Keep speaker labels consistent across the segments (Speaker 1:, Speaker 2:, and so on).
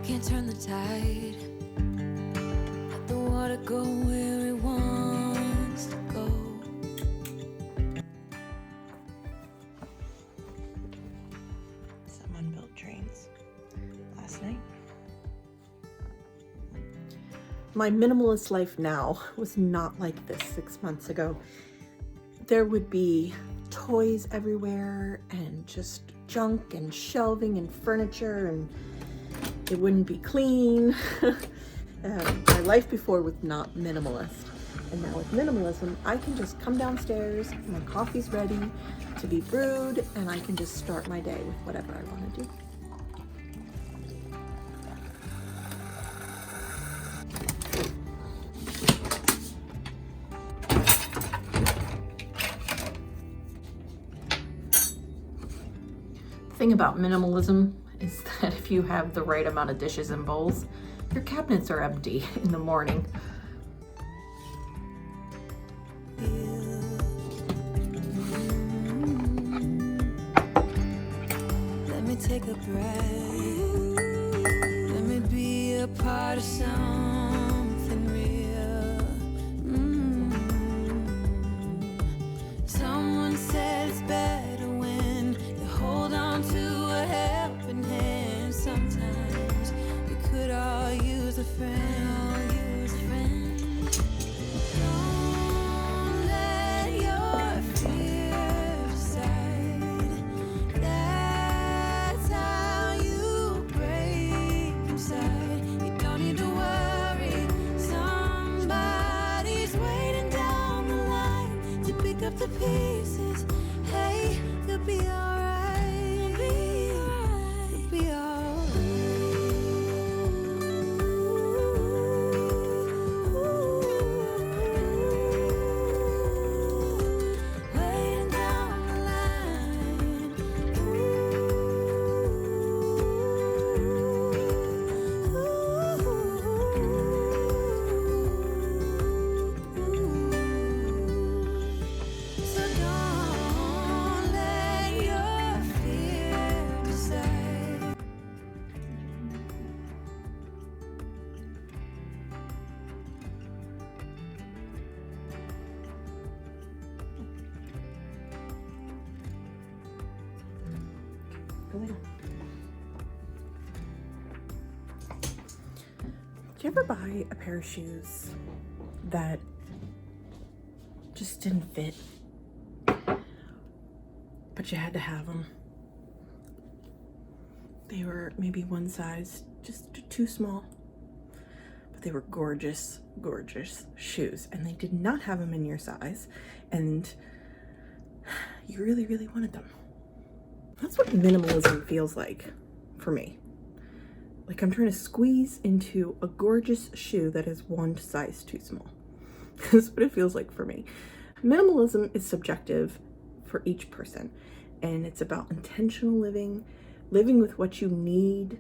Speaker 1: can't turn the tide. Let the water go where it wants to go.
Speaker 2: Some unbuilt trains last night. My minimalist life now was not like this 6 months ago. There would be toys everywhere and just junk and shelving and furniture, and it wouldn't be clean. My life before was not minimalist. And now with minimalism, I can just come downstairs, my coffee's ready to be brewed, and I can just start my day with whatever I want to do. The thing about minimalism is that if you have the right amount of dishes and bowls, your cabinets are empty in the morning.
Speaker 1: Let me take a breath. Let me be a part of something real. Someone said it's better when you hold on to a helping hand. Sometimes we could all use a friend. Don't let your fear decide. That's how you break inside. You don't need to worry. Somebody's waiting down the line to pick up the pieces. Hey, you'll be alright. You'll be alright. Waiting down the line. So don't let your fear decide.
Speaker 2: Did you ever buy a pair of shoes that just didn't fit, but you had to have them? They were maybe one size just too small, but they were gorgeous, gorgeous shoes, and they did not have them in your size, and you really, really wanted them. That's what minimalism feels like for me. Like I'm trying to squeeze into a gorgeous shoe that is one size too small. That's what it feels like for me. Minimalism is subjective for each person, and it's about intentional living, living with what you need.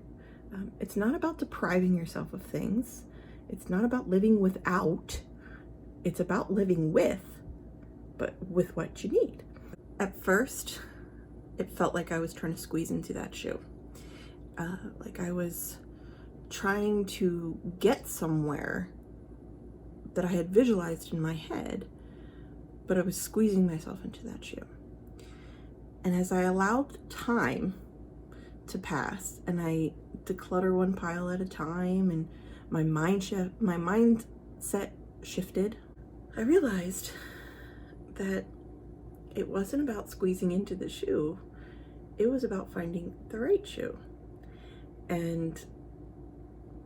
Speaker 2: It's not about depriving yourself of things. It's not about living without. It's about living with, but with what you need. At first, it felt like I was trying to squeeze into that shoe. Like I was trying to get somewhere that I had visualized in my head, but I was squeezing myself into that shoe. And as I allowed time to pass and I declutter one pile at a time, and my mindset shifted, I realized that it wasn't about squeezing into the shoe. It was about finding the right shoe. And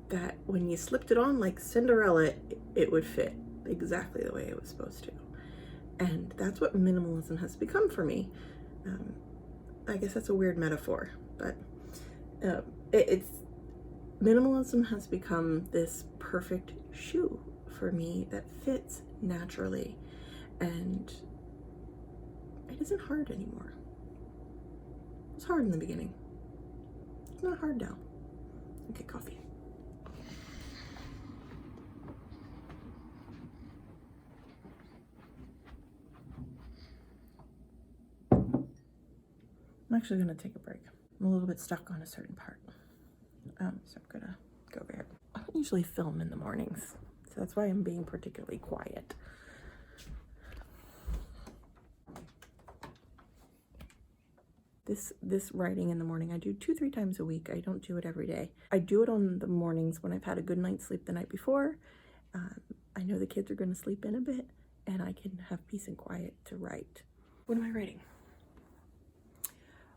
Speaker 2: that when you slipped it on like Cinderella, it would fit exactly the way it was supposed to. And that's what minimalism has become for me. I guess that's a weird metaphor, but it's minimalism has become this perfect shoe for me that fits naturally, and it isn't hard anymore. It was hard in the beginning. It's not hard now. Okay, coffee. I'm actually gonna take a break. I'm a little bit stuck on a certain part. So I'm gonna don't usually film in the mornings, so that's why I'm being particularly quiet. This writing in the morning, I do 2-3 times a week. I don't do it every day. I do it on the mornings when I've had a good night's sleep the night before. I know the kids are going to sleep in a bit, and I can have peace and quiet to write. What am I writing?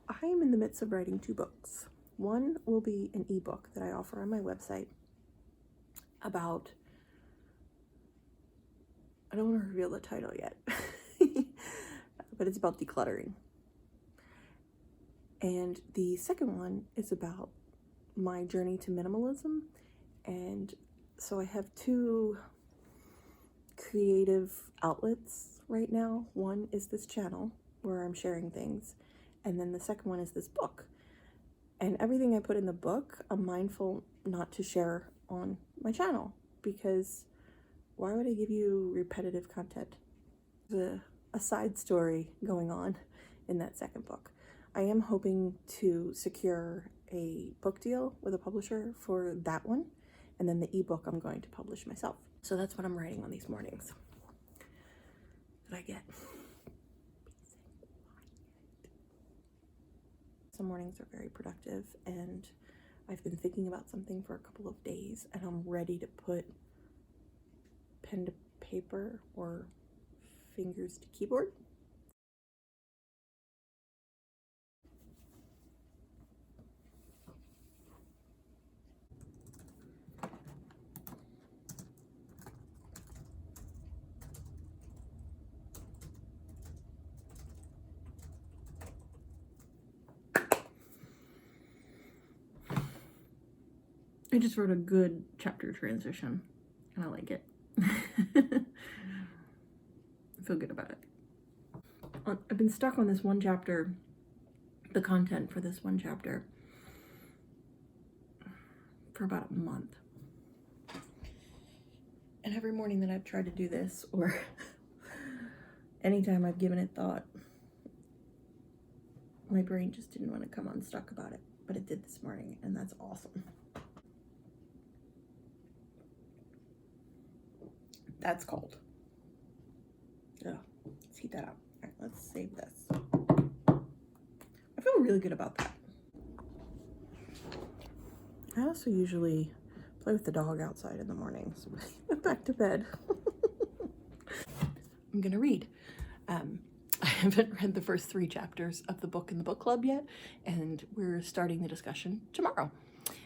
Speaker 2: I am in the midst of writing 2 books. One will be an ebook that I offer on my website about, I don't want to reveal the title yet, but it's about decluttering. And the second one is about my journey to minimalism. And so I have 2 creative outlets right now. One is this channel where I'm sharing things, and then the second one is this book. And everything I put in the book, I'm mindful not to share on my channel, because why would I give you repetitive content? There's a side story going on in that second book. I am hoping to secure a book deal with a publisher for that one, and then the ebook I'm going to publish myself. So that's what I'm writing on these mornings. Did I get? Some mornings are very productive, and I've been thinking about something for a couple of days, and I'm ready to put pen to paper or fingers to keyboard. I just wrote a good chapter transition, and I like it. I feel good about it. I've been stuck on this one chapter, the content for this one chapter, for about a month. And every morning that I've tried to do this, or anytime I've given it thought, my brain just didn't want to come unstuck about it. But it did this morning, and that's awesome. That's cold. Yeah, let's heat that up. All right, let's save this. I feel really good about that. I also usually play with the dog outside in the mornings. Back to bed. I'm gonna read. I haven't read the first 3 chapters of the book in the book club yet, and we're starting the discussion tomorrow.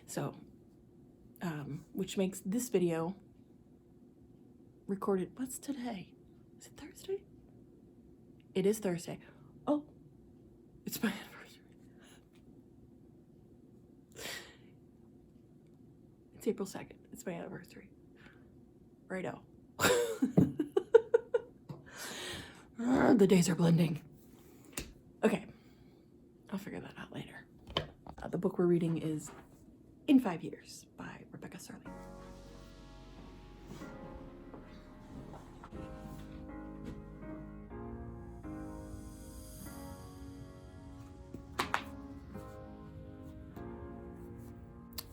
Speaker 2: So, which makes this video recorded. What's today? Is it Thursday? It is Thursday. Oh, it's my anniversary. It's April 2nd. It's my anniversary. Righto. The days are blending. Okay, I'll figure that out later. The book we're reading is In 5 Years by Rebecca Serling.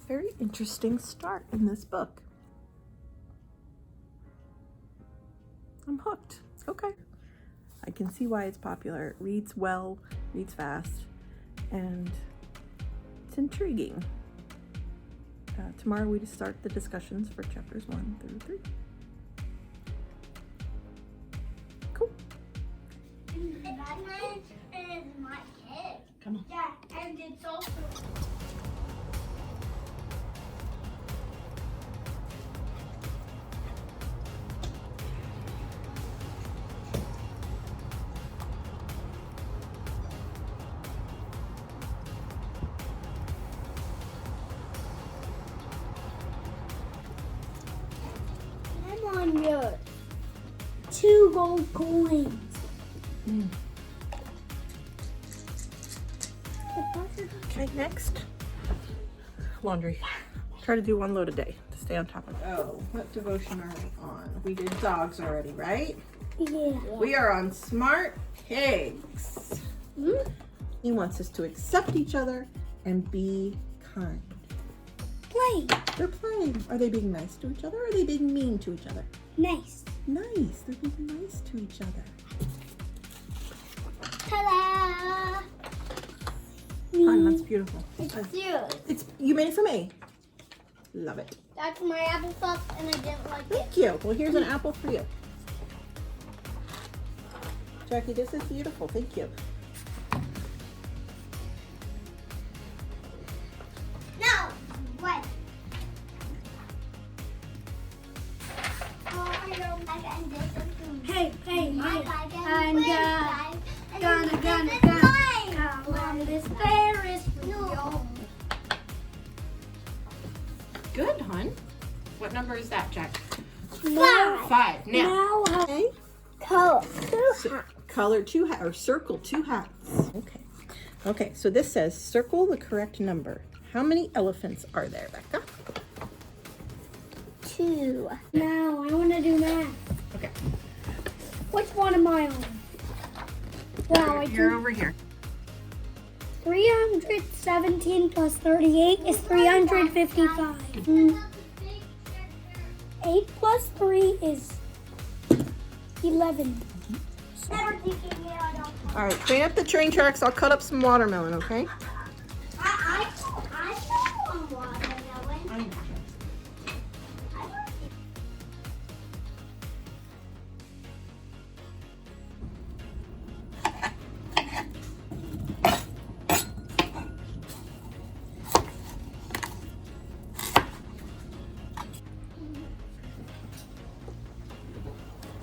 Speaker 2: Very interesting start in this book. I'm hooked. Okay. I can see why it's popular. It reads well, reads fast, and it's intriguing. Tomorrow we just start the discussions for chapters 1 through 3. Cool.
Speaker 3: That one is my kid.
Speaker 2: Come on.
Speaker 3: Yeah, and it's also. I'm on yours. 2 gold coins.
Speaker 2: Okay, next. Laundry. Try to do 1 load a day to stay on top of it. Oh, what devotion are we on? We did dogs already, right?
Speaker 3: Yeah.
Speaker 2: We are on Smart Pigs. He wants us to accept each other and be kind.
Speaker 3: playing.
Speaker 2: They're playing. Are they being nice to each other or are they being mean to each other?
Speaker 3: Nice.
Speaker 2: Nice. They're being nice to each other.
Speaker 3: Ta-da!
Speaker 2: Fun, that's beautiful.
Speaker 3: It's cute.
Speaker 2: You made it for me. Love it.
Speaker 3: That's my applesauce, and I didn't like it.
Speaker 2: Thank you. Well, here's an apple for you. Jackie, this is beautiful. Thank you.
Speaker 3: No! What? Hey, I'm gonna come on this Ferris wheel.
Speaker 2: Good, hon. What number is that, Jack?
Speaker 3: 5.
Speaker 2: 5. Now, okay.
Speaker 3: Color.
Speaker 2: Color 2 hats or circle 2 hats. Okay. Okay, so this says circle the correct number. How many elephants are there, Becca?
Speaker 3: 2. Now, I want to do math.
Speaker 2: Okay.
Speaker 3: Which one am I on? Wow,
Speaker 2: You're over here.
Speaker 3: 317 plus 38 is 355. 8 plus 3 is 11.
Speaker 2: All right, clean up the train tracks. I'll cut up some watermelon, okay?
Speaker 3: I want watermelon.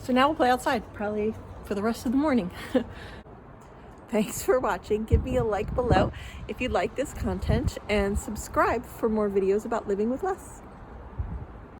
Speaker 2: So now we'll play outside, probably for the rest of the morning. Thanks for watching. Give me a like below if you like this content and subscribe for more videos about living with less.